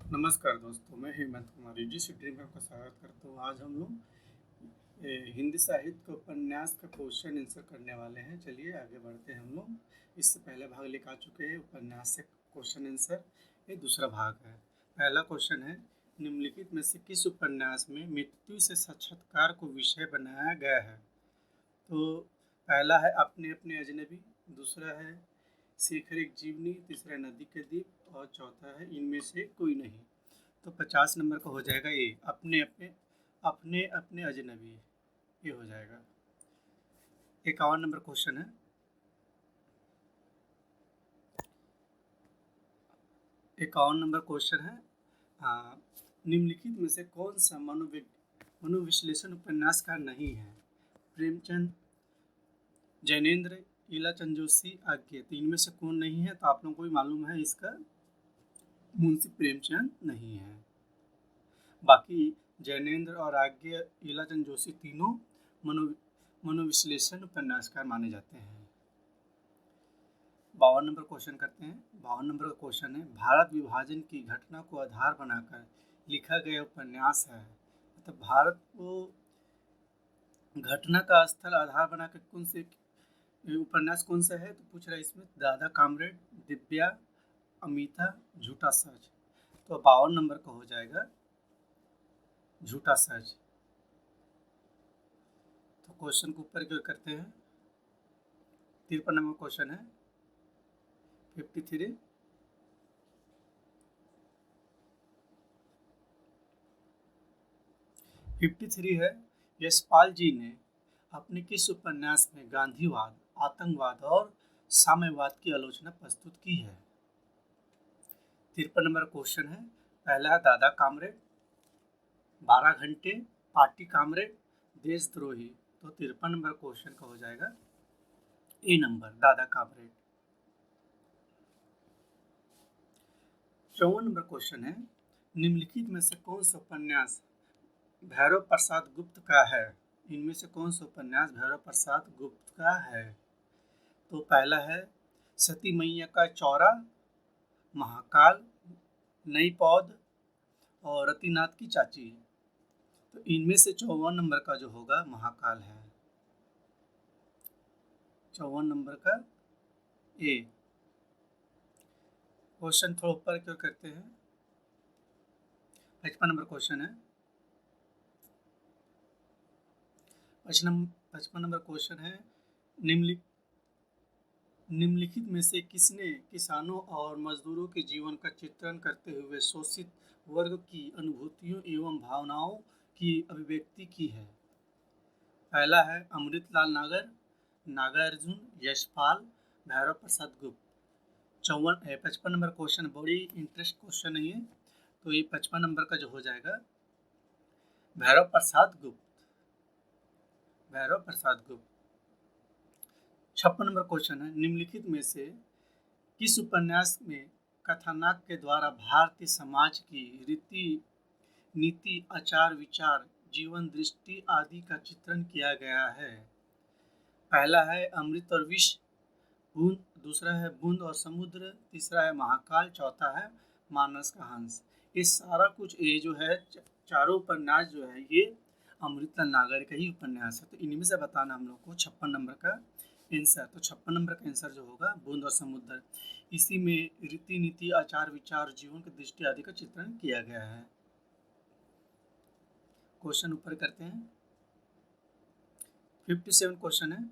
नमस्कार दोस्तों, मैं हेमंत कुमार यूजीसी ड्रीम में आपका स्वागत करता हूँ। आज हम लोग हिंदी साहित्य के उपन्यास का क्वेश्चन आंसर करने वाले हैं। चलिए आगे बढ़ते हैं हम लोग। इससे पहले भाग लिखा चुके हैं उपन्यास से क्वेश्चन आंसर, ये दूसरा भाग है। पहला क्वेश्चन है, निम्नलिखित में से किस उपन्यास में मृत्यु से साक्षात्कार को विषय बनाया गया है? तो पहला है अपने अपने अजनबी, दूसरा है शेखर एक जीवनी, तीसरा है नदी के द्वीप और चौथा है इनमें से कोई नहीं। तो 50 नंबर का हो जाएगा ये, अपने अपने अपने अपने अजनबी, ये हो जाएगा। 51 नंबर क्वेश्चन है, 51 नंबर क्वेश्चन है, निम्नलिखित में से कौन सा मनोविश्लेषण उपन्यासकार नहीं है? प्रेमचंद, जैनेन्द्र, ईला चंद्र आज्ञे। तो इनमें से कौन नहीं है? तो आप लोगों को भी मालूम है इसका, मुंशी प्रेमचंद नहीं है। बाकी जैनेन्द्र और आज्ञे, ईलाचंद जोशी तीनों मनोविश्लेषण उपन्यासकार माने जाते हैं। 52 नंबर क्वेश्चन करते हैं। 52 नंबर का क्वेश्चन है, भारत विभाजन की घटना को आधार बनाकर लिखा गया उपन्यास है। मतलब भारत को घटना का स्थल आधार बनाकर कौन से उपन्यास कौन सा है? तो पूछ रहा है इसमें, दादा कामरेड, दिव्या, अमिता, झूठा सच। तो 52 नंबर का हो जाएगा झूठा सच। तो क्वेश्चन को ऊपर क्यों करते हैं। 53 नंबर क्वेश्चन है, 53 है, यशपाल जी ने अपने किस उपन्यास में गांधीवाद, आतंकवाद और साम्यवाद की आलोचना प्रस्तुत की है? 53 नंबर क्वेश्चन है, पहला है दादा कामरेड, 12 घंटे, पार्टी कामरेड, देशद्रोही। तो 53 नंबर क्वेश्चन का हो जाएगा ए नंबर, दादा कामरेड। 54 नंबर क्वेश्चन है, निम्नलिखित में से कौन सा उपन्यास भैरव प्रसाद गुप्त का है? इनमें से कौन सा उपन्यास भैरव प्रसाद गुप्त का है? तो पहला है सती मैया का चौरा, महाकाल, नई पौध और रतिनाथ की चाची। तो इनमें से 54 नंबर का जो होगा महाकाल है, 54 नंबर का ए। क्वेश्चन थोड़ा ऊपर क्यों करते हैं। 55 नंबर क्वेश्चन है, 55 नंबर क्वेश्चन है, निम्नलिखित में से किसने किसानों और मजदूरों के जीवन का चित्रण करते हुए शोषित वर्ग की अनुभूतियों एवं भावनाओं की अभिव्यक्ति की है? पहला है अमृतलाल नागर, नागार्जुन, यशपाल, भैरव प्रसाद गुप्त। 55 नंबर क्वेश्चन बड़ी इंटरेस्ट क्वेश्चन है ये। तो ये 55 नंबर का जो हो जाएगा भैरव प्रसाद गुप्त, भैरव प्रसाद गुप्त। 56 नंबर क्वेश्चन है, निम्नलिखित में से किस उपन्यास में कथानक के द्वारा भारतीय समाज की रीति नीति, आचार विचार, जीवन दृष्टि आदि का चित्रण किया गया है? पहला है अमृत और विष, बूंद, दूसरा है बूंद और समुद्र, तीसरा है महाकाल, चौथा है मानस का हंस। ये सारा कुछ ये जो है चारों उपन्यास जो है ये अमृतलाल नागर का ही उपन्यास है। तो इनमें से बताना हम लोग को 56 नंबर का आंसर। तो 56 नंबर का आंसर जो होगा बूंद और समुद्र। इसी में रीति नीति, आचार विचार, जीवन की दृष्टि आदि का चित्रण किया गया है। क्वेश्चन ऊपर करते हैं। 57 क्वेश्चन है,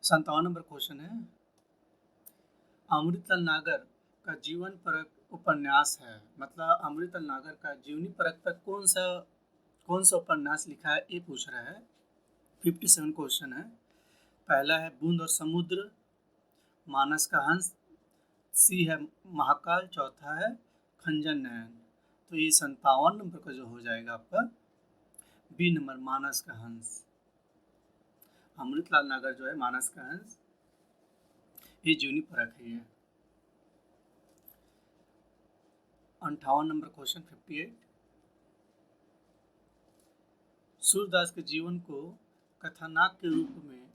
57 नंबर क्वेश्चन है, अमृतलाल नागर का जीवन परक उपन्यास है। मतलब अमृतलाल नागर का जीवनी परक पर कौन सा उपन्यास लिखा है, ये पूछ रहा है। 57 क्वेश्चन है, पहला है बूंद और समुद्र, मानस का हंस, सी है महाकाल, चौथा है खंजन नयन। तो ये 57 नंबर का जो हो जाएगा आपका बी नंबर, मानस का हंस। अमृतलाल नागर जो है मानस का हंस, ये जीवनी परक है। 58 नंबर क्वेश्चन 58, सूरदास के जीवन को कथानक के रूप में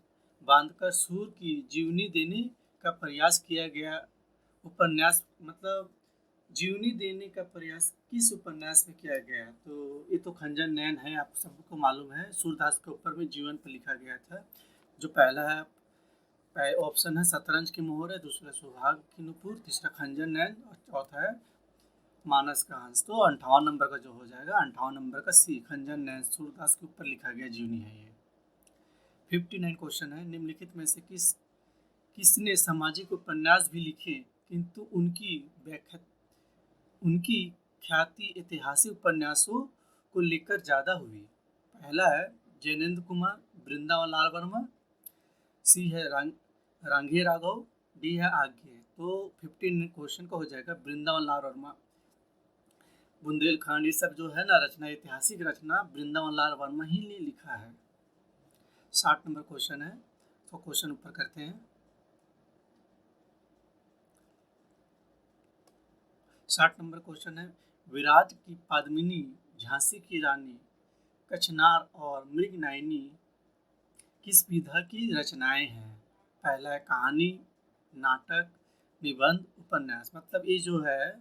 बांधकर सूर की जीवनी देने का प्रयास किया गया उपन्यास, मतलब जीवनी देने का प्रयास किस उपन्यास में किया गया? तो ये तो खंजर नैन है, आप सबको मालूम है, सूरदास के ऊपर में जीवन पर लिखा गया था। जो पहला है ऑप्शन है शतरंज की मोहर है, दूसरा सुहाग की नुपुर, तीसरा खंजर नैन और चौथा है मानस का हंस। तो 58 नंबर का जो हो जाएगा, 58 नंबर का सी, खंजर नैन, सूरदास के ऊपर लिखा गया जीवनी है ये। 59 क्वेश्चन है, निम्नलिखित में से किसने सामाजिक उपन्यास भी लिखे किंतु उनकी ख्याति ऐतिहासिक उपन्यासों को लेकर ज़्यादा हुई? पहला है जैनेन्द्र कुमार, वृंदावन लाल वर्मा, सी है रांगे राघव, डी है आज्ञे। तो 15 क्वेश्चन का हो जाएगा वृंदावन लाल वर्मा, बुंदेलखंड, ये सब जो है ना रचना, ऐतिहासिक रचना वृंदावन लाल वर्मा ही ने लिखा है। 60 नंबर क्वेश्चन है, तो क्वेश्चन ऊपर करते हैं। 60 नंबर क्वेश्चन है, विराट की पद्मिनी, झांसी की रानी, कचनार और मृगनयनी किस विधा की रचनाएं हैं? पहला है कहानी, नाटक, निबंध, उपन्यास। मतलब ये जो है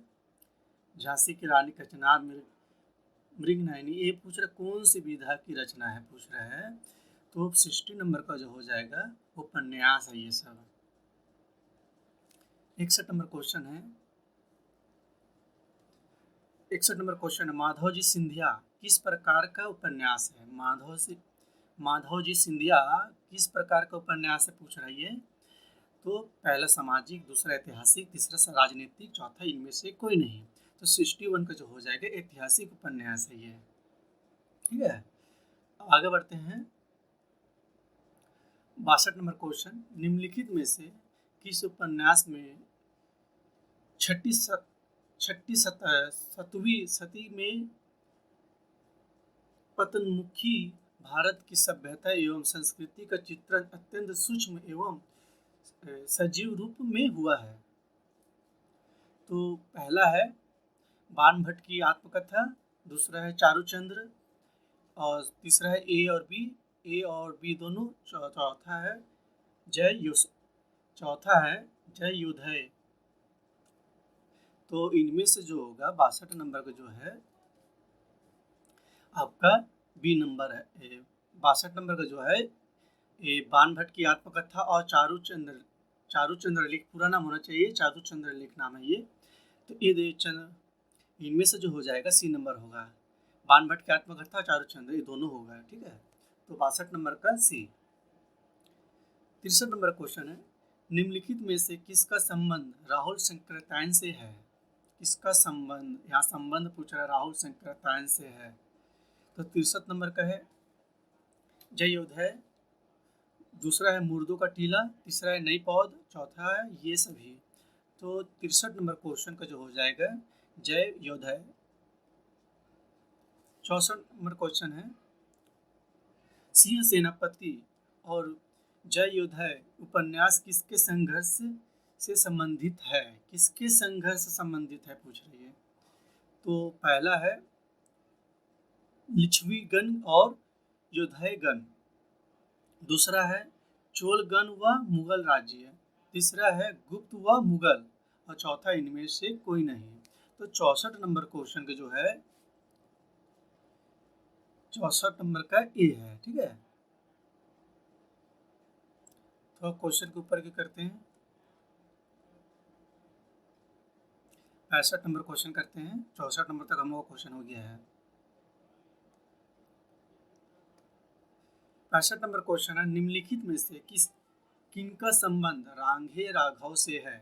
झांसी की रानी, कचनार, मृगनयनी, ये पूछ रहे कौन सी विधा की रचना है, पूछ रहे हैं। तो 60 नंबर का जो हो जाएगा उपन्यास है ये सब। 61 नंबर क्वेश्चन है, 61 नंबर क्वेश्चन है, माधवजी सिंधिया किस प्रकार का उपन्यास है? माधवजी सिंधिया किस प्रकार का उपन्यास है, पूछ रही है। तो पहला सामाजिक, दूसरा ऐतिहासिक, तीसरा राजनीतिक, चौथा इनमें से कोई नहीं। तो 61 का जो हो जाएगा ऐतिहासिक उपन्यास है ये। ठीक है, अब आगे बढ़ते हैं। 62 नंबर क्वेश्चन, निम्नलिखित में से किस उपन्यास में सतवीं सदी में पतनमुखी भारत की सभ्यता एवं संस्कृति का चित्रण अत्यंत सूक्ष्म एवं सजीव रूप में हुआ है? तो पहला है बाण भट्ट की आत्मकथा, दूसरा है चारुचंद्र, और तीसरा है ए और बी दोनों, चौथा है जय योधय। तो इनमें से जो होगा 62 नंबर का जो है आपका बी नंबर है। 62 नंबर का जो है ये बाण भट्ट की आत्मकथा और चारुचंद्र लेख पूरा नाम होना चाहिए, चारुचंद्र लेख नाम है ये। तो ये इनमें से जो हो जाएगा सी नंबर होगा, बाण भट्ट की आत्मकथा, चारुचंद्र, ये दोनों होगा। ठीक है, तो 62 नंबर का सी। 63 नंबर क्वेश्चन है, निम्नलिखित में से किसका संबंध राहुल शंकरतायन से है? किसका संबंध, यहाँ संबंध पूछ रहा है, राहुल शंकरतायन से है। तो 63 नंबर का है जय योधय, दूसरा है मुर्दों का टीला, तीसरा है नई पौध, चौथा है ये सभी। तो 63 नंबर क्वेश्चन का जो हो जाएगा जय योधय। 64 नंबर क्वेश्चन है, सिंह सेनापति और जय योधय उपन्यास किसके संघर्ष से संबंधित है? किसके संघर्ष से संबंधित है, पूछ रही है। तो पहला है लिच्छवीगण और योधयगण, दूसरा है चोलगण व मुगल राज्य, तीसरा है गुप्त व मुगल, और चौथा इनमें से कोई नहीं। तो 64 नंबर क्वेश्चन का जो है 64 नंबर का ए है। ठीक है, तो क्वेश्चन के ऊपर क्या करते हैं, 65 नंबर क्वेश्चन करते हैं। 64 नंबर तक हम लोग क्वेश्चन हो गया है। 65 नंबर क्वेश्चन है, निम्नलिखित में से किनका संबंध रांगे राघव से है?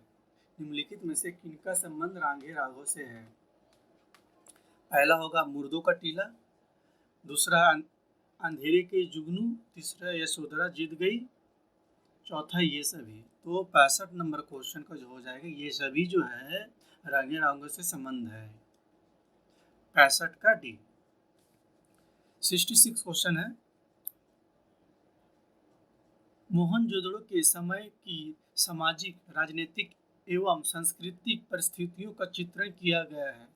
निम्नलिखित में से किनका संबंध रांगे राघव से है? पहला होगा मुर्दों का टीला, दूसरा अंधेरे के जुगनू, तीसरा यशोधरा जीत गई, चौथा ये सभी। तो 65 नंबर क्वेश्चन का जो हो जाएगा ये सभी जो है रांगे राघव से संबंध है, 65 का डी। 66 क्वेश्चन है, मोहनजोदड़ो के समय की सामाजिक, राजनीतिक एवं सांस्कृतिक परिस्थितियों का चित्रण किया गया है।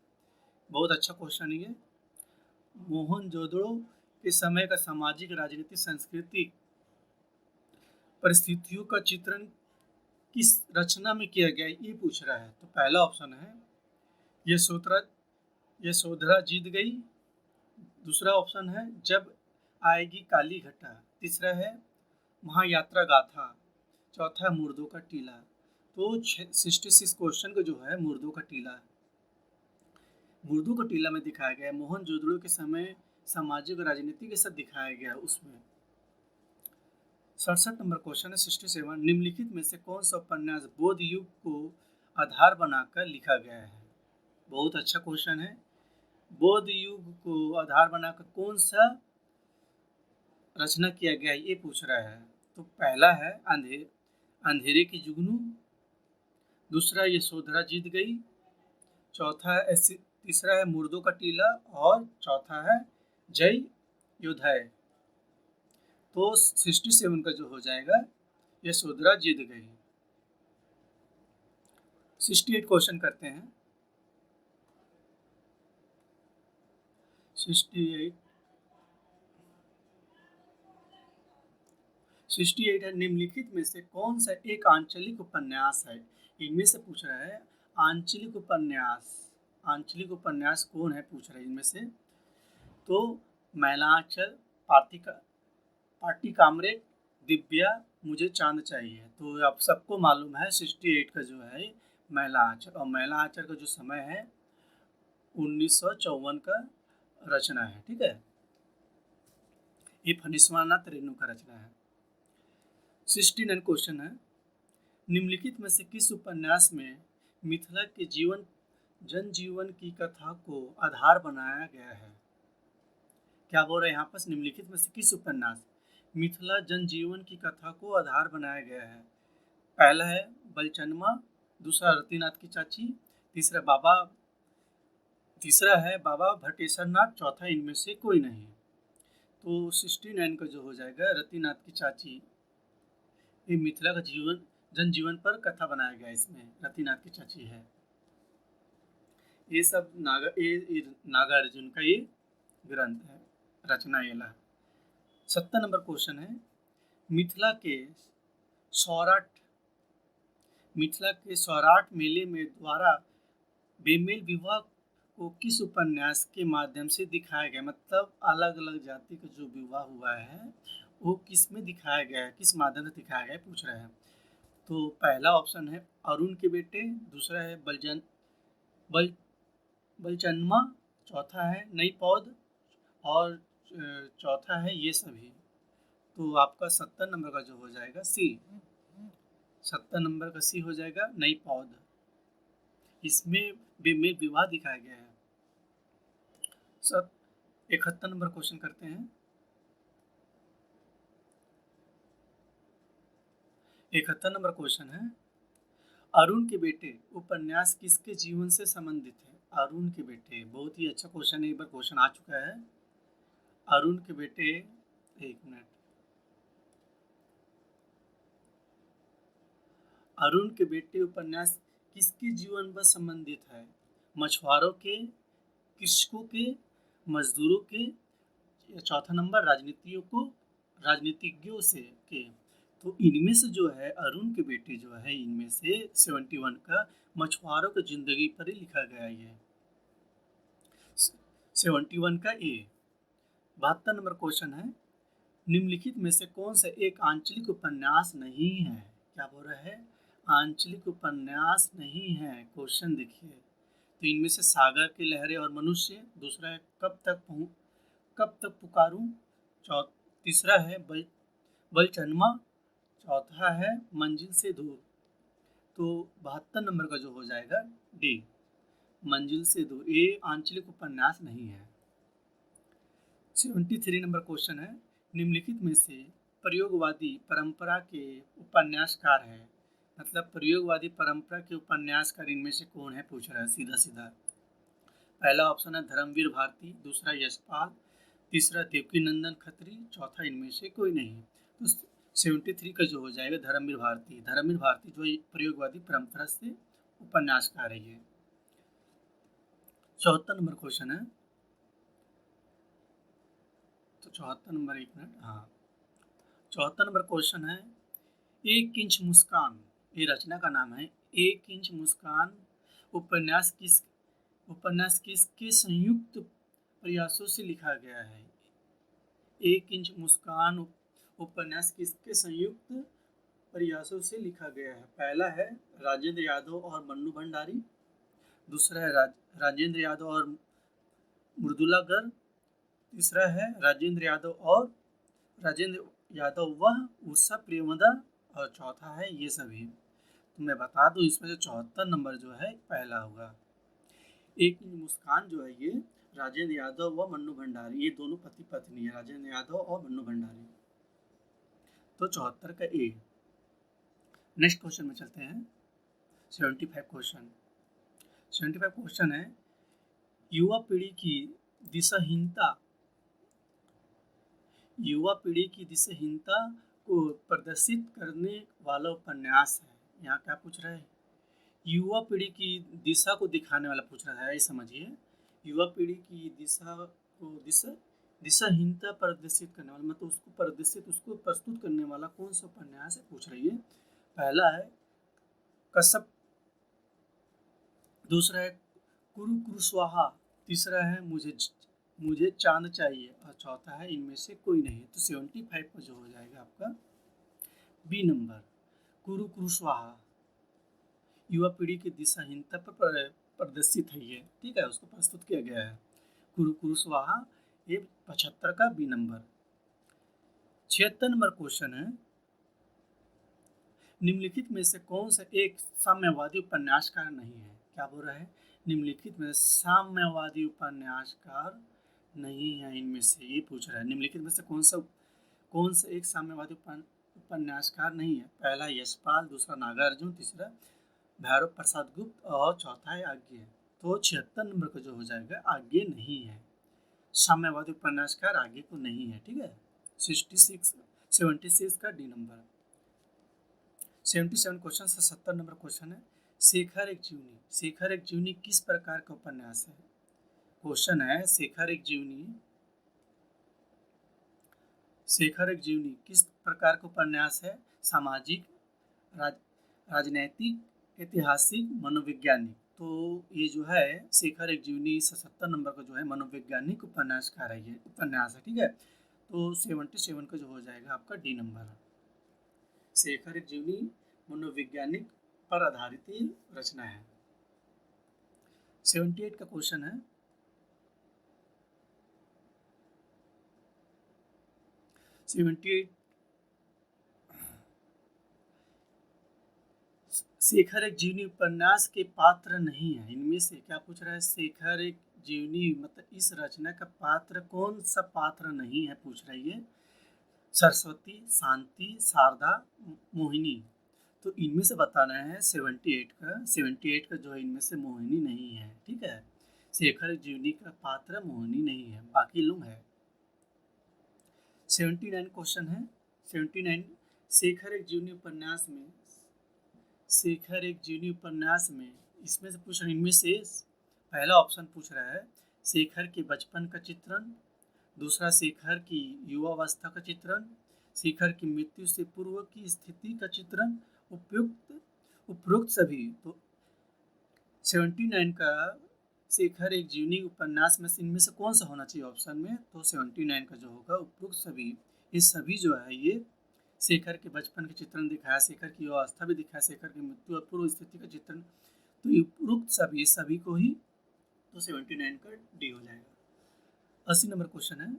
बहुत अच्छा क्वेश्चन है ये। मोहनजोदड़ो के समय का सामाजिक, राजनीतिक, सांस्कृतिक परिस्थितियों का चित्रण किस रचना में किया गया ये पूछ रहा है। तो पहला ऑप्शन है यशोधरा यशोधरा जीत गई। दूसरा ऑप्शन है जब आएगी काली घटा। तीसरा है महायात्रा गाथा। चौथा है मुर्दों का टीला। तो 66 क्वेश्चन का जो है मुर्दों का टीला, मुर्दों का टीला में दिखाया गया है। मोहनजोदड़ो के समय सामाजिक और राजनीति के साथ दिखाया गया है उसमें। 67 नंबर क्वेश्चन है 67, निम्नलिखित में से कौन सा उपन्यास बौद्ध युग को आधार बनाकर लिखा गया है। बहुत अच्छा क्वेश्चन है। बौद्ध युग को आधार बनाकर कौन सा रचना किया गया है ये पूछ रहा है। तो पहला है अंधेरे की जुगनू। दूसरा यशोधरा जीत गई। चौथा है तीसरा है मुर्दों का टीला और चौथा है जय योधाय। तो 67 का जो हो जाएगा यशोधरा जीत गई। 68 क्वेश्चन करते हैं। 68 है, निम्नलिखित में से कौन सा एक आंचलिक उपन्यास है। इनमें से पूछ रहा है आंचलिक उपन्यास। आंचलिक उपन्यास कौन है पूछ रहा है इनमें से। तो मैलांचल, पार्टी कामरेड, दिव्या, मुझे चांद चाहिए। तो आप सबको मालूम है 68 का जो है मैलांचल, और मैलांचल का जो समय है 1954 का रचना है। ठीक है, ये फणीश्वरनाथ रेणु का रचना है। 69 क्वेश्चन है, निम्नलिखित में से किस उपन्यास में मिथिला के जनजीवन की कथा को आधार बनाया गया है। क्या बोल रहे हैं यहाँ पर, निम्नलिखित में से किस उपन्यास मिथिला जनजीवन की कथा को आधार बनाया गया है। पहला है बलचनमा, दूसरा रतिनाथ की चाची, तीसरा है बाबा भटेश्वर नाथ, चौथा इनमें से कोई नहीं। तो 69 का जो हो जाएगा रतिनाथ की चाची। ये मिथिला का जनजीवन पर कथा बनाया गया, इसमें रतिनाथ की चाची है। ये सब नागार्जुन का ये ग्रंथ है, रचना येला। 70 नंबर क्वेश्चन है, मिथिला के सौराठ मेले में द्वारा बेमेल विवाह को किस उपन्यास के माध्यम से दिखाया गया। मतलब अलग अलग जाति का जो विवाह हुआ है वो किस में दिखाया गया है, किस माध्यम से दिखाया गया है पूछ रहे हैं। तो पहला ऑप्शन है अरुण के बेटे, दूसरा है बलचनमा, चौथा है नई पौध और चौथा है ये सभी। तो आपका 70 नंबर का जो हो जाएगा सी, 70 नंबर का सी हो जाएगा नई पौध। इसमें बेमेल विवाह दिखाया गया है। सब 71 नंबर क्वेश्चन करते हैं। 71 नंबर क्वेश्चन है, अरुण के बेटे उपन्यास किसके जीवन से संबंधित है। अरुण के बेटे, बहुत ही अच्छा क्वेश्चन है, एक बार क्वेश्चन आ चुका है। अरुण के बेटे, एक मिनट, अरुण के बेटे उपन्यास किसके जीवन पर संबंधित है। मछुआरों के, कृषकों के, मजदूरों के, चौथा नंबर राजनीतिज्ञों से के। तो इनमें से जो है अरुण के बेटे जो है इनमें से 71 का मछुआरों की जिंदगी पर ही लिखा गया है ये 71 का ए। 72 नंबर क्वेश्चन है, निम्नलिखित में से कौन सा एक आंचलिक उपन्यास नहीं है। क्या बोल रहा है, आंचलिक उपन्यास नहीं है। क्वेश्चन देखिए, तो इनमें से सागर की लहरें और मनुष्य, दूसरा है कब तक पुकारूं, तीसरा है बलचनमा, चौथा है मंजिल से दूर। तो 72 नंबर का जो हो जाएगा डी, मंजिल से दूर। ये आंचलिक उपन्यास नहीं है। 73 नंबर क्वेश्चन है, निम्नलिखित में से प्रयोगवादी परंपरा के उपन्यासकार है। मतलब प्रयोगवादी परंपरा के उपन्यासकार इनमें से कौन है पूछ रहा है सीधा सीधा। पहला ऑप्शन है धर्मवीर भारती, दूसरा यशपाल, तीसरा देवकी नंदन खत्री, चौथा इनमें से कोई नहीं। तो 73 का जो हो जाएगा धर्मवीर भारती। धर्मवीर भारती जो प्रयोगवादी परंपरा से उपन्यासकार है। 74 नंबर क्वेश्चन है, तो 74 नंबर, एक मिनट, हाँ 74 नंबर क्वेश्चन है, एक इंच मुस्कान ये रचना का नाम है एक इंच मुस्कान। उपन्यास किसके संयुक्त प्रयासों से लिखा गया है? एक इंच मुस्कान उपन्यास किसके संयुक्त प्रयासों से लिखा गया है? पहला है राजेंद्र यादव और मन्नू भंडारी। दूसरा है राजेंद्र यादव और मृदुला गर्ग। तीसरा है राजेंद्र यादव व उषा प्रेमदा। और चौथा है ये सभी। तो मैं बता दूं इसमें से 74 नंबर जो है पहला होगा। एक मुस्कान जो है ये राजेंद्र यादव व मन्नू भंडारी, ये दोनों पति पत्नी है, राजेंद्र यादव और मन्नू भंडारी। तो 74 का ए। नेक्स्ट क्वेश्चन में चलते हैं। 75 क्वेश्चन है युवा पीढ़ी की दिशाहीनता को प्रदर्शित करने वाला उपन्यास है। यहाँ क्या पूछ रहा है? युवा पीढ़ी की दिशा को दिखाने वाला पूछ रहा है। ये समझिए, युवा पीढ़ी की दिशाहीनता प्रदर्शित करने वाला, मतलब उसको प्रस्तुत करने वाला कौन सा उपन्यास है पूछ रही है। पहला है कसब। दूसरा है कुरु कुरु स्वाहा। तीसरा है मुझे चांद चाहिए। और चौथा है इनमें से कोई नहीं। तो 75 पर जो हो जाएगा आपका बी नंबर, कुरु कुरु स्वाहा। युवा पीढ़ी की दिशाहीनता पर प्रदर्शित है ये, ठीक है, उसको प्रस्तुत किया गया है। कुरु कुरु स्वाहा, ये 75 का बी नंबर। 76 नंबर क्वेश्चन है निम्नलिखित में से कौन सा एक साम्यवादी उपन्यासकार नहीं है? क्या बोल रहा है? निम्नलिखित में साम्यवादी उपन्यासकार नहीं है इनमें से, ये पूछ रहा है। निम्नलिखित में से कौन सा एक साम्यवादी उपन्यासकार नहीं है? पहला यशपाल, दूसरा नागार्जुन, तीसरा भैरव प्रसाद गुप्त और चौथा है आज्ञे। तो 76 नंबर का जो हो जाएगा आज्ञे नहीं है। साम्यवादी उपन्यासकार आगे को नहीं है, ठीक है। 76 का डी नंबर। 77 क्वेश्चन से 70 नंबर क्वेश्चन है शेखर एक जीवनी किस प्रकार का उपन्यास है? क्वेश्चन है शेखर एक जीवनी किस प्रकार का उपन्यास है? सामाजिक, राजनैतिक, ऐतिहासिक, मनोवैज्ञानिक। तो ये जो है शेखर एक जीवनी 70 नंबर का जो है मनोवैज्ञानिक उपन्यासकार है, ये उपन्यास है, ठीक है। तो 77 का जो हो जाएगा आपका डी नंबर। शेखर एक जीवनी मनोवैज्ञानिक पर आधारित रचना है। 78 का क्वेश्चन है शेखर एक जीवनी उपन्यास के पात्र नहीं है। इनमें से क्या पूछ रहा है? शेखर एक जीवनी मतलब इस रचना का पात्र कौन सा पात्र नहीं है पूछ रही है। सरस्वती, शांति, शारदा, मोहिनी। तो इनमें से बताना है 78 का जो है इनमें से मोहिनी नहीं है, ठीक है। शेखर एक जीवनी का पात्र मोहिनी नहीं है, बाकी लोग है। 79 क्वेश्चन है 79 शेखर एक जीवनी उपन्यास में इसमें से पूछ रहे, इनमें से पहला ऑप्शन पूछ रहा है शेखर के बचपन का चित्रण, दूसरा शेखर की युवावस्था का चित्रण, शेखर की मृत्यु से पूर्व की स्थिति का चित्रण, उपरोक्त सभी। तो 79 का शेखर एक जीवनी उपन्यास में इनमें से कौन सा होना चाहिए ऑप्शन में? तो 79 का जो होगा उपरोक्त सभी। ये सभी जो है ये शेखर के बचपन के चित्रण दिखाया, शेखर की अवस्था भी दिखाया, शेखर की मृत्यु और पूर्व स्थिति का चित्रण। तो उपरोक्त सभी को ही, तो 79 का डी हो जाएगा। 80 नंबर क्वेश्चन है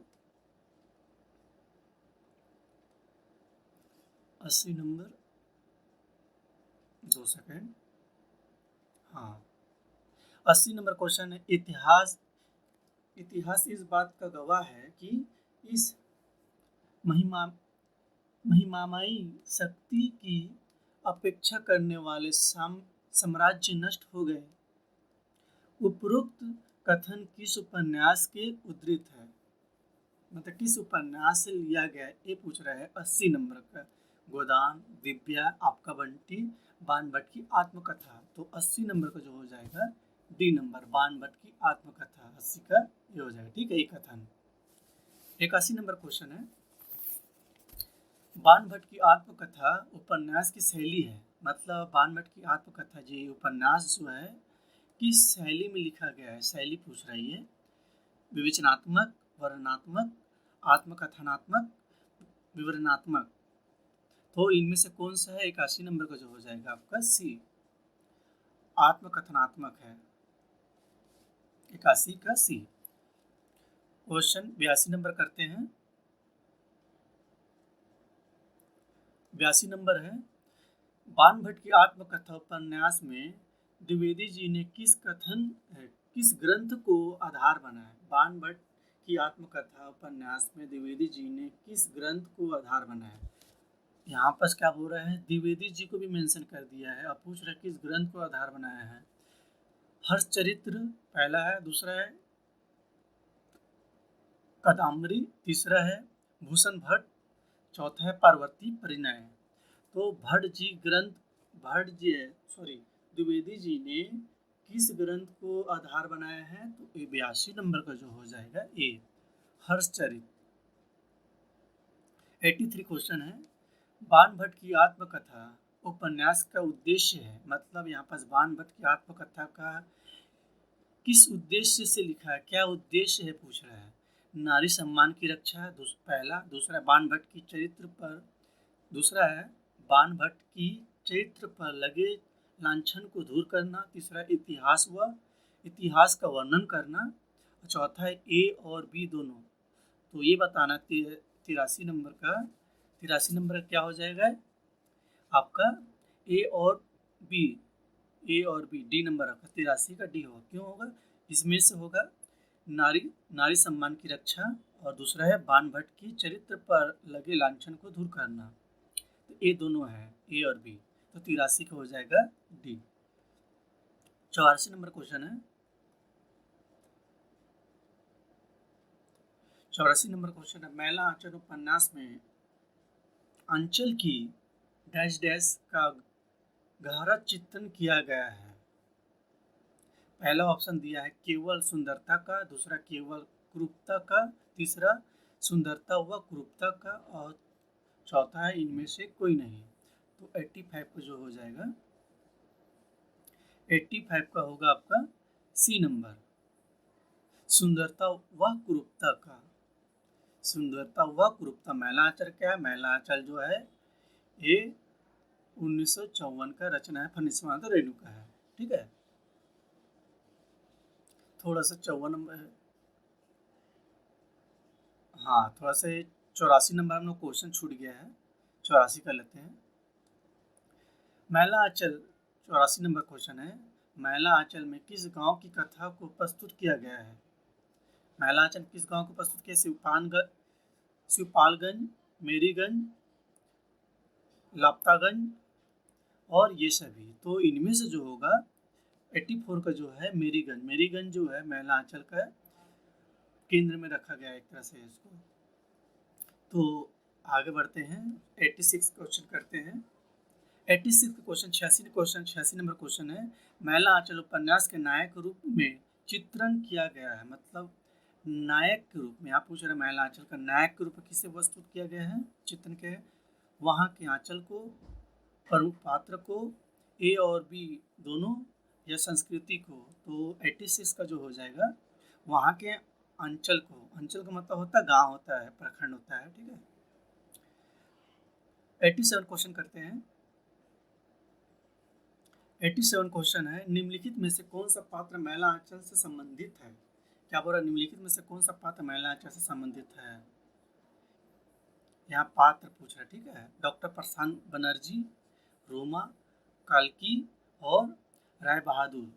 80 नंबर 2 सेकेंड। हाँ, 80 नंबर क्वेश्चन है इतिहास इस बात का गवाह है कि इस महिमामयी शक्ति की अपेक्षा करने वाले साम्राज्य नष्ट हो गए। उपरोक्त कथन किस उपन्यास के उद्धृत है? मतलब किस उपन्यास से लिया गया, ये पूछ रहा है। 80 नंबर का गोदान, दिव्या, आपका बंटी, बाणभट्ट की आत्मकथा। तो 80 नंबर का जो हो जाएगा डी नंबर, बाणभट्ट की आत्मकथा। 80 का ये हो जाएगा, ठीक है, ये कथन। 81 नंबर क्वेश्चन है बाणभट्ट की आत्मकथा उपन्यास की शैली है। मतलब बाणभट्ट की आत्मकथा जी उपन्यास जो है किस शैली में लिखा गया है, शैली पूछ रही है। विवेचनात्मक, वर्णनात्मक, आत्मकथनात्मक, विवरणात्मक। तो इनमें से कौन सा है? 81 नंबर का जो हो जाएगा आपका सी, आत्मकथनात्मक है। 81 का सी। क्वेश्चन 82 नंबर करते हैं। 82 नंबर है, बाणभट्ट की आत्मकथा उपन्यास में द्विवेदी जी ने किस ग्रंथ को आधार बनाया? बाणभट्ट की आत्मकथा उपन्यास में द्विवेदी जी ने किस ग्रंथ को आधार बनाया? यहाँ पर क्या बोल रहे हैं? द्विवेदी जी को भी मेंशन कर दिया है। अब पूछ रहे किस ग्रंथ को आधार बनाया है। हर्षचरित्र पहला है, दूसरा है कादम्बरी, तीसरा है भूषण भट्ट, चौथा है पार्वती परिणय। तो द्विवेदी जी ने किस ग्रंथ को आधार बनाया है? तो 82 नंबर का जो हो जाएगा ए, हर्षचरित। 83 क्वेश्चन है, बाणभट्ट की आत्मकथा उपन्यास का उद्देश्य है। मतलब यहाँ पर बाणभट्ट की आत्मकथा का किस उद्देश्य से लिखा है, क्या उद्देश्य है पूछ रहा है। नारी सम्मान की रक्षा पहला, दूसरा बाणभट्ट की चरित्र पर, दूसरा है बाणभट्ट की चरित्र पर लगे लांछन को दूर करना, तीसरा इतिहास का वर्णन करना, चौथा है ए और बी दोनों। तो ये बताना 83 नंबर का, 83 नंबर क्या हो जाएगा आपका ए और बी, डी नंबर आपका 83 का डी होगा। क्यों होगा? इसमें से होगा नारी सम्मान की रक्षा, और दूसरा है बाणभट्ट की चरित्र पर लगे लांछन को दूर करना। तो ये दोनों है, ए और बी। तो 83 का हो जाएगा डी। 84 नंबर क्वेश्चन है, 84 नंबर क्वेश्चन है, मैला आंचल उपन्यास में अंचल की डैश डैश का गहरा चित्रण किया गया है। पहला ऑप्शन दिया है केवल सुंदरता का, दूसरा केवल क्रूरता का, तीसरा सुंदरता व क्रूरता का, और चौथा है इनमें से कोई नहीं। तो 85 का जो हो जाएगा, 85 का होगा आपका सी नंबर, सुंदरता व क्रूरता का। सुंदरता व क्रूरता। मैला आंचल क्या है? मैला आंचल जो है ये 1954 का रचना है, फनिस्वाद रेणुका है। ठीक है, थोड़ा सा 54 नंबर है, हाँ थोड़ा सा 84 नंबर हम लोग क्वेश्चन छूट गया है, 84 कर लेते हैं। मैला आंचल 84 नंबर क्वेश्चन है, मैला आंचल में किस गांव की कथा को प्रस्तुत किया गया है? मैला आंचल किस गांव को प्रस्तुत किया? शिवपालगंज, मेरीगंज, लापतागंज और ये सभी। तो इनमें से जो होगा 84 का जो है मेरीगंज जो है मैला आंचल का केंद्र में रखा गया है एक तरह से इसको। तो आगे बढ़ते हैं, 86 क्वेश्चन करते हैं। 86 क्वेश्चन 86 नंबर क्वेश्चन है, मैला आंचल उपन्यास के नायक रूप में चित्रण किया गया है। मतलब नायक के रूप में आप पूछ रहे हैं, मैला आंचल का नायक के रूप में किसे प्रस्तुत किया गया है? चित्रण के वहाँ के आंचल को, प्रमुख पात्र को, ए और बी दोनों, या संस्कृति को। तो 86 का जो हो जाएगा वहाँ के अंचल को। अंचल का मतलब होता है गांव होता है, प्रखंड होता है। ठीक है, 87 क्वेश्चन करते हैं। 87 क्वेश्चन है, निम्नलिखित में से कौन सा पात्र मैला आंचल से संबंधित है? क्या बोला? निम्नलिखित में से कौन सा पात्र मैला आंचल से संबंधित है? यहाँ पात्र पूछ रहा है। ठीक है, डॉक्टर प्रशांत बनर्जी, रोमा, काल्की और राय बहादुर।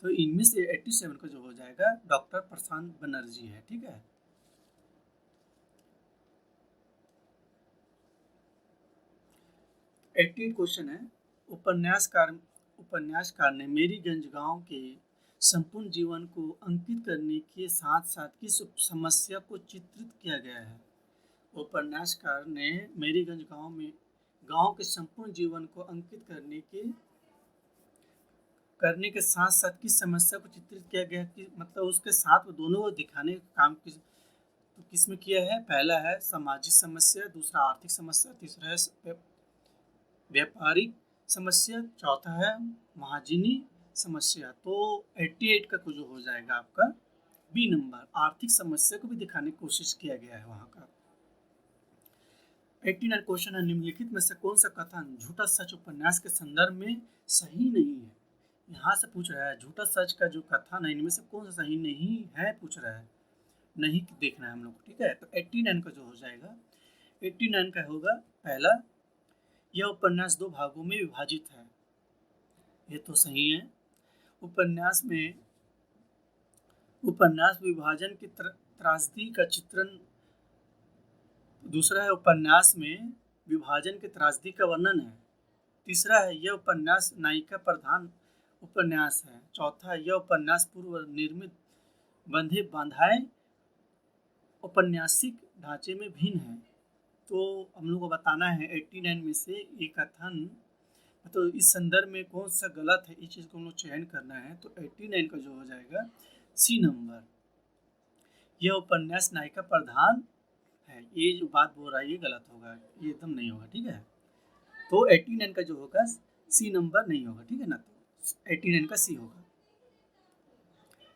तो इनमें से 87 का जो हो जाएगा डॉक्टर प्रशांत बनर्जी है। ठीक है, 88 क्वेश्चन है, उपन्यासकार ने मेरीगंज गांव के संपूर्ण जीवन को अंकित करने के साथ साथ किस समस्या को चित्रित किया गया है? उपन्यासकार ने मेरीगंज गांव के संपूर्ण जीवन को अंकित करने के साथ साथ किस समस्या को चित्रित किया गया कि मतलब उसके साथ दोनों को दिखाने का काम किस में किया है? पहला है सामाजिक समस्या, दूसरा आर्थिक समस्या, तीसरा है व्यापारिक समस्या, चौथा है महाजनी समस्या। तो 88 का जो हो जाएगा आपका बी नंबर, आर्थिक समस्या को भी दिखाने की कोशिश किया गया है वहाँ का। 89 क्वेश्चन है, निम्नलिखित में से कौन सा कथन झूठा सच उपन्यास के संदर्भ में सही नहीं है। यहाँ से पूछ रहा है झूठा सच का जो कथन है इनमें से कौन सा सही नहीं है, पूछ रहा है, नहीं देखना है हम लोग, ठीक है। तो 89 का जो हो जाएगा, 89 का होगा पहला, यह उपन्यास दो भागों में विभाजित है, ये तो सही है। उपन्यास विभाजन की त्रासदी का चित्रण, दूसरा है उपन्यास में विभाजन की त्रासदी का वर्णन है, तीसरा है यह उपन्यास नायिका प्रधान उपन्यास है, चौथा है यह उपन्यास पूर्व निर्मित बंधे बांधाए औपन्यासिक ढांचे में भिन्न है। तो हम लोग को बताना है 89 में से ये कथन, तो इस संदर्भ में कौन सा गलत है, इस चीज़ को हम लोग चयन करना है। तो 89 का जो हो जाएगा सी नंबर, यह उपन्यास नायिका प्रधान है, ये जो बात बोल रहा है ये गलत होगा, ये एकदम नहीं होगा, ठीक है। तो 89 का जो होगा सी नंबर नहीं होगा, ठीक है ना। तो 89 का सी होगा।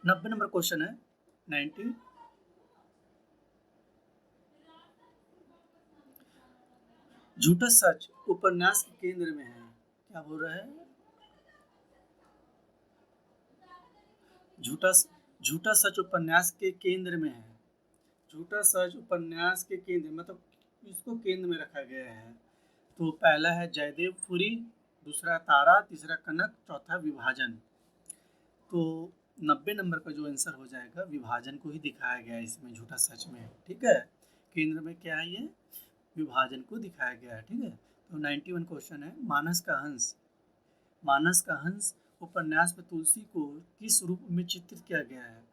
90 नंबर क्वेश्चन है, 90, झूठा सच उपन्यास के केंद्र में है, क्या बोल रहा है, झूठा सच उपन्यास के केंद्र में है, झूठा सच उपन्यास के केंद्र मतलब इसको केंद्र में रखा गया है। तो पहला है जयदेव फुरी, दूसरा तारा, तीसरा कनक, चौथा विभाजन। तो 90 नंबर का जो आंसर हो जाएगा विभाजन को ही दिखाया गया है इसमें झूठा सच में, ठीक है। केंद्र में क्या है, ये विभाजन को दिखाया गया है, ठीक है। तो 91 क्वेश्चन है, मानस का हंस उपन्यास में तुलसी को किस रूप में चित्रित किया गया है।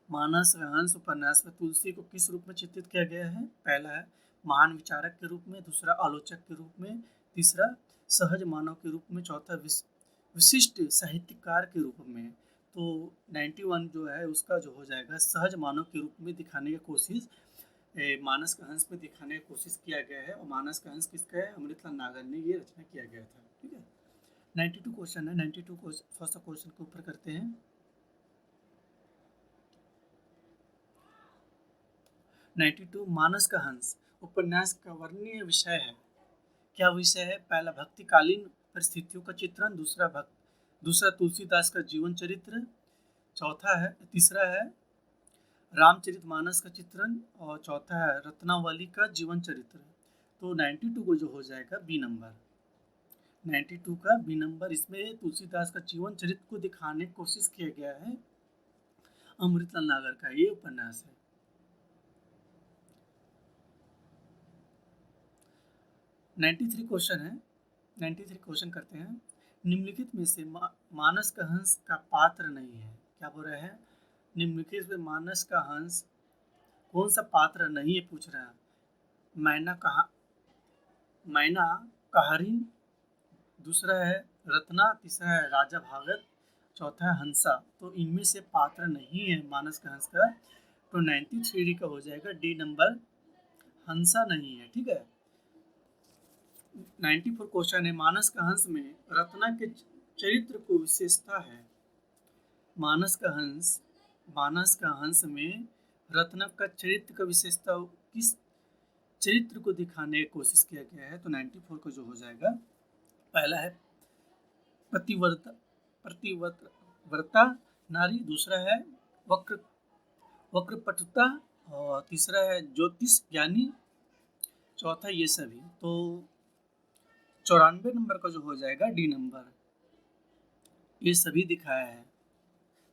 मानस का हंस उपन्यास में तुलसी को किस रूप में चित्रित किया गया है। पहला है महान विचारक के रूप में, दूसरा आलोचक के रूप में, तीसरा सहज मानव के रूप में, चौथा विशिष्ट साहित्यकार के रूप में। तो 91 जो है उसका जो हो जाएगा सहज मानव के रूप में दिखाने की कोशिश मानस का हंस में दिखाने की कोशिश किया गया है। और मानस का हंस किसका है, अमृतलाल नागर ने ये रचना किया गया था, ठीक है। 92 क्वेश्चन है, 92 फर्स्ट क्वेश्चन के ऊपर करते हैं। 92 मानस का हंस उपन्यास का वर्णनीय विषय है, क्या विषय है। पहला भक्तिकालीन परिस्थितियों का चित्रण, दूसरा तुलसीदास का जीवन चरित्र, तीसरा है रामचरितमानस का चित्रण, और चौथा है रत्नावली का जीवन चरित्र। तो 92 को जो हो जाएगा बी नंबर, 92 का बी नंबर, इसमें तुलसीदास का जीवन चरित्र को दिखाने की कोशिश किया गया है अमृतलाल नागर का ये उपन्यास है। 93 क्वेश्चन है, 93 क्वेश्चन करते हैं। निम्नलिखित में से मानस का हंस का पात्र नहीं है, क्या बोल रहे हैं, निम्नलिखित में मानस का हंस कौन सा पात्र नहीं है पूछ रहा है। मैना कहारिन, दूसरा है रत्ना, तीसरा है राजा भागत, चौथा है हंसा। तो इनमें से पात्र नहीं है मानस का हंस का। तो 93 का हो जाएगा डी नंबर, हंसा नहीं है, ठीक है। 94 क्वेश्चन है, मानस का हंस में रत्ना के चरित्र को विशेषता है। मानस का हंस में रत्ना का चरित्र का विशेषता किस चरित्र को दिखाने की कोशिश किया गया है। तो 94 को जो हो जाएगा, पहला है प्रतिव्रता नारी, दूसरा है वक्रपटुता, और तीसरा है ज्योतिष ज्ञानी, चौथा ये सभी। तो 94 नंबर का जो हो जाएगा डी नंबर, ये सभी दिखाया है,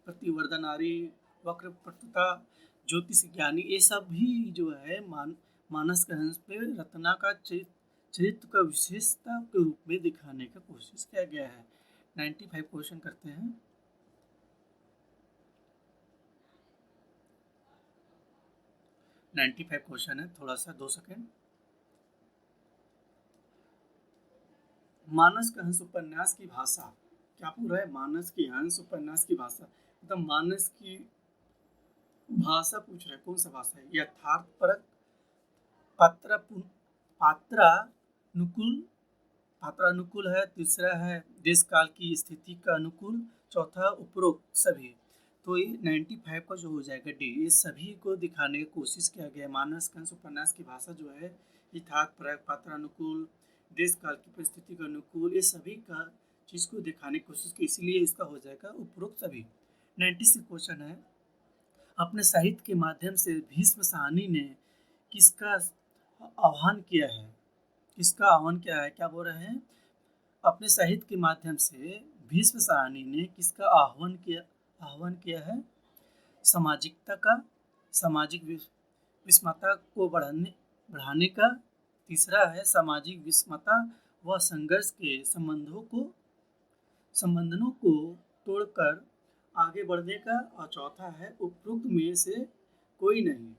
प्रतिवर्धा नारी, वक्रपटुता, ज्योतिष ज्ञानी, ये सब भी जो है मानस का हंस पे रत्ना का चरित्र का विशेषता के रूप में दिखाने का कोशिश किया गया है। 95 क्वेश्चन करते हैं। 95 क्वेश्चन है, थोड़ा सा 2 सेकेंड। मानस का हंस उपन्यास की भाषा, क्या पूरा है, मानस की हंस उपन्यास की भाषा, मतलब मानस की भाषा पूछ रहा है, कौन सा भाषा है, यथार्थपरक, पात्रानुकूल, पात्रानुकूल है, तीसरा है देश काल की स्थिति का अनुकूल, चौथा उपरोक्त सभी। तो ये 95 का जो हो जाएगा डी, ये सभी को दिखाने की कोशिश किया गया है। मानस कंस उपन्यास की भाषा जो है यथार्थपरक, पात्रानुकूल, देश काल की परिस्थिति का अनुकूल, ये सभी का चीज को दिखाने की कोशिश की, इसलिए इसका हो जाएगा उपरोक्त सभी। 96 क्वेश्चन है, अपने साहित्य के माध्यम से भीष्म साहनी ने किसका आह्वान किया है? किसका आह्वान किया है? क्या बोल रहे हैं? अपने साहित्य के माध्यम से भीष्म साहनी ने किसका आह्वान किया है? सामाजिकता का, सामाजिक विषमता को बढ़ाने का। तीसरा है सामाजिक विषमता व संघर्ष के संबंधों को तोड़कर आगे बढ़ने का। और चौथा है उपरोक्त में से कोई नहीं।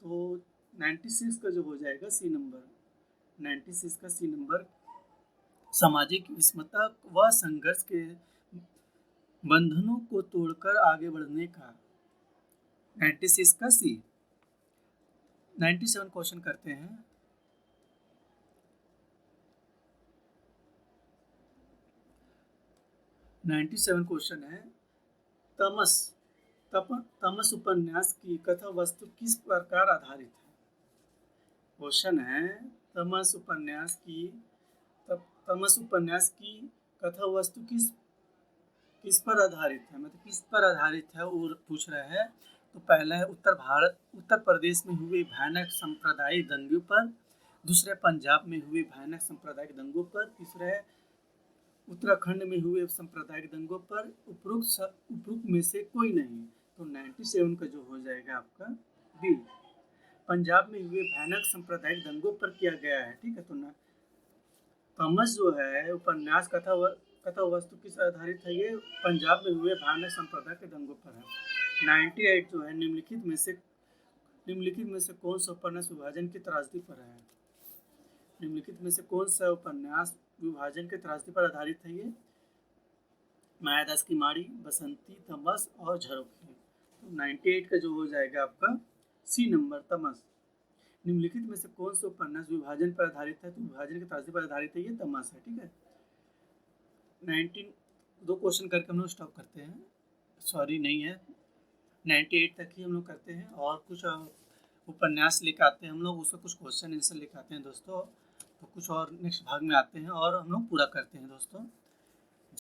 तो 96 का जो हो जाएगा सी नंबर, 96 का सी नंबर, सामाजिक विषमता व संघर्ष के बंधनों को तोड़कर आगे बढ़ने का, 96 का सी। 97 क्वेश्चन करते हैं। क्वेश्चन है, तमस उपन्यास की कथा वस्तु किस प्रकार आधारित है? क्वेश्चन है, तमस उपन्यास की कथा वस्तु किस पर आधारित है, मतलब किस पर आधारित है वो पूछ रहा है। तो पहला है उत्तर प्रदेश में हुए भयानक सांप्रदायिक दंगों पर, दूसरा पंजाब में हुए भयानक सांप्रदायिक दंगों पर, तीसरा है उत्तराखंड में हुए सांप्रदायिक दंगों पर, उपरोक्त में से कोई नहीं। तो 97 का जो हो जाएगा आपका बी, पंजाब में हुए भयानक सांप्रदायिक दंगों पर किया गया है। ठीक है, तो ना तमस जो है उपन्यास कथा वस्तु किस आधारित है? ये पंजाब में हुए भयानक सांप्रदायिक के दंगों पर है। 98 जो है, निम्नलिखित में से कौन सा उपन्यास विभाजन की त्रासदी पर है? निम्नलिखित में से कौन सा उपन्यास विभाजन के त्रासदी पर आधारित है? ये मायादास की माड़ी, बसंती, तमस और झरोखे। तो 98 का जो हो जाएगा आपका सी नंबर, तमस। निम्नलिखित में से कौन सा उपन्यास विभाजन पर आधारित है? तो विभाजन के त्रासदी पर आधारित है, ये तमस है। ठीक है, 2 क्वेश्चन करके हम लोग स्टॉप करते हैं। सॉरी नहीं है, 98 तक ही हम लोग करते हैं, और कुछ उपन्यास लेकर आते हैं हम लोग, उससे कुछ क्वेश्चन आंसर लेकर आते हैं दोस्तों। तो कुछ और नेक्स्ट भाग में आते हैं और हम लोग पूरा करते हैं दोस्तों।